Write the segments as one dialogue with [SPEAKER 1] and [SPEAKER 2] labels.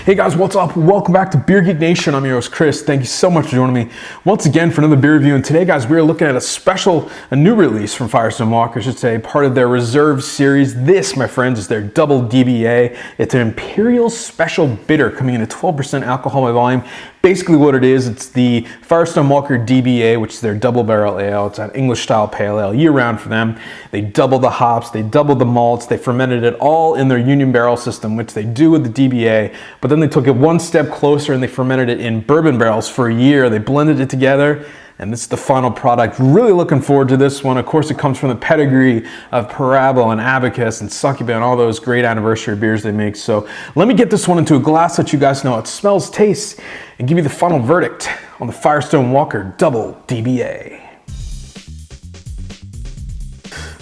[SPEAKER 1] Hey guys, what's up? Welcome back to Beer Geek Nation. I'm your host, Chris. Thank you so much for joining me once again for another beer review. And today, guys, we're looking at a new release from Firestone Walker, I should say, part of their Reserve series. This, my friends, is their double DBA. It's an Imperial Special Bitter coming in at 12% alcohol by volume. Basically what it is, it's the Firestone Walker DBA, which is their double barrel ale. It's an English style pale ale, year round for them. They double the hops, they double the malts, they fermented it all in their union barrel system, which they do with the DBA, but then they took it one step closer and they fermented it in bourbon barrels for a year. They blended it together, and this is the final product. Really looking forward to this one. Of course, it comes from the pedigree of Parable and Abacus and Succuba and all those great anniversary beers they make. So let me get this one into a glass so that you guys know it smells, tastes, and give you the final verdict on the Firestone Walker Double DBA.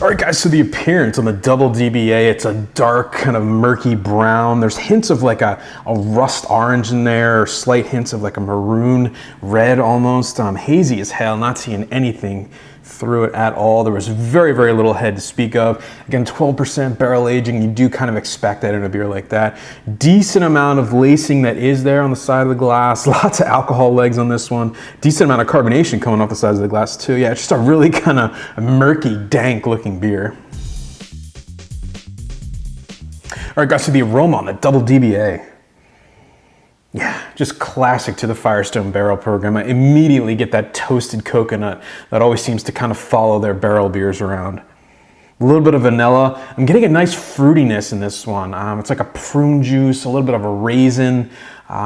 [SPEAKER 1] All right, guys, so the appearance on the double DBA, it's a dark, kind of murky brown. There's hints of like a rust orange in there, or slight hints of like a maroon red almost. Hazy as hell, not seeing anything through it at all. There was very, very little head to speak of. Again, 12% barrel aging. You do kind of expect that in a beer like that. Decent amount of lacing that is there on the side of the glass. Lots of alcohol legs on this one. Decent amount of carbonation coming off the sides of the glass too. Yeah, it's just a really kind of murky, dank looking beer. All right, guys, so the aroma on the double DBA. Yeah, just classic to the Firestone barrel program. I immediately get that toasted coconut that always seems to kind of follow their barrel beers around. A little bit of vanilla. I'm getting a nice fruitiness in this one. It's like a prune juice, a little bit of a raisin,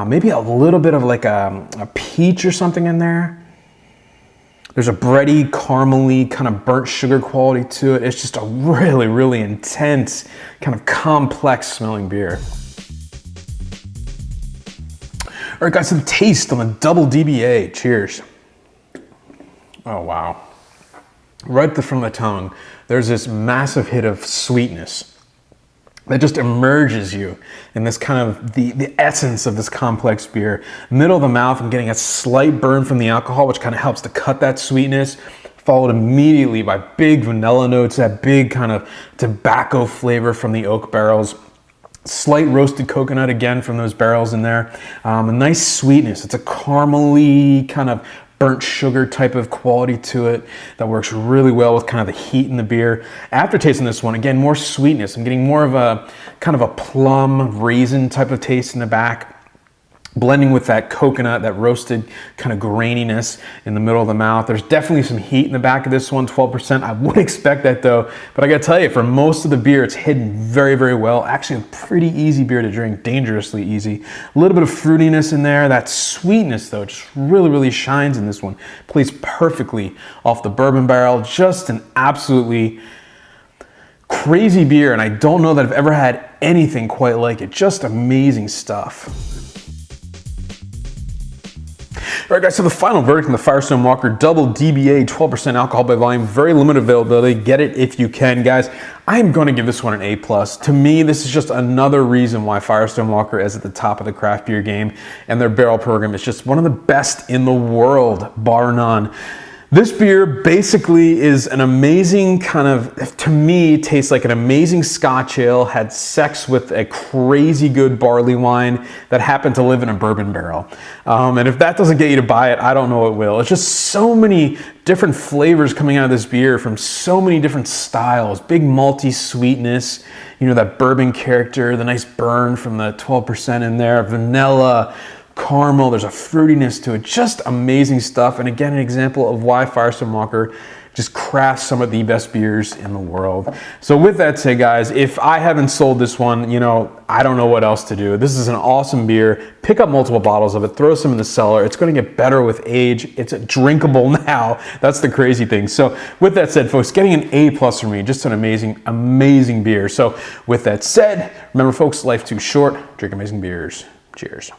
[SPEAKER 1] maybe a little bit of like a peach or something in there. There's a bready, caramely, kind of burnt sugar quality to it. It's just a really, really intense, kind of complex smelling beer. All right, guys, some taste on the double DBA. Cheers. Oh, wow. Right from the tongue, there's this massive hit of sweetness that just immerses you in this kind of the essence of this complex beer. Middle of the mouth, I'm getting a slight burn from the alcohol, which kind of helps to cut that sweetness, followed immediately by big vanilla notes, that big kind of tobacco flavor from the oak barrels. Slight roasted coconut again from those barrels in there. A nice sweetness. It's a caramely kind of burnt sugar type of quality to it that works really well with kind of the heat in the beer. After tasting this one, again, more sweetness. I'm getting more of a kind of a plum raisin type of taste in the back, blending with that coconut, that roasted kind of graininess in the middle of the mouth. There's definitely some heat in the back of this one, 12%. I would expect that though, but I gotta tell you, for most of the beer, it's hidden very, very well. Actually, a pretty easy beer to drink, dangerously easy. A little bit of fruitiness in there. That sweetness though, just really, really shines in this one. Plays perfectly off the bourbon barrel. Just an absolutely crazy beer, and I don't know that I've ever had anything quite like it. Just amazing stuff. All right, guys, so the final verdict on the Firestone Walker Double DBA, 12% alcohol by volume, very limited availability. Get it if you can, guys. I'm going to give this one an A+. To me, this is just another reason why Firestone Walker is at the top of the craft beer game, and their barrel program is just one of the best in the world, bar none. This beer basically is an amazing kind of, to me, tastes like an amazing Scotch ale, had sex with a crazy good barley wine that happened to live in a bourbon barrel. And if that doesn't get you to buy it, I don't know what will. It's just so many different flavors coming out of this beer from so many different styles. Big malty sweetness, you know, that bourbon character, the nice burn from the 12% in there, vanilla, caramel, there's a fruitiness to it, just amazing stuff. And again, an example of why Firestone Walker just crafts some of the best beers in the world. So with that said, guys, if I haven't sold this one, you know, I don't know what else to do. This is an awesome beer. Pick up multiple bottles of it, throw some in the cellar. It's going to get better with age. It's drinkable now. That's the crazy thing. So with that said, folks, getting an A+ for me, just an amazing, amazing beer. So with that said, remember, folks, life's too short. Drink amazing beers. Cheers.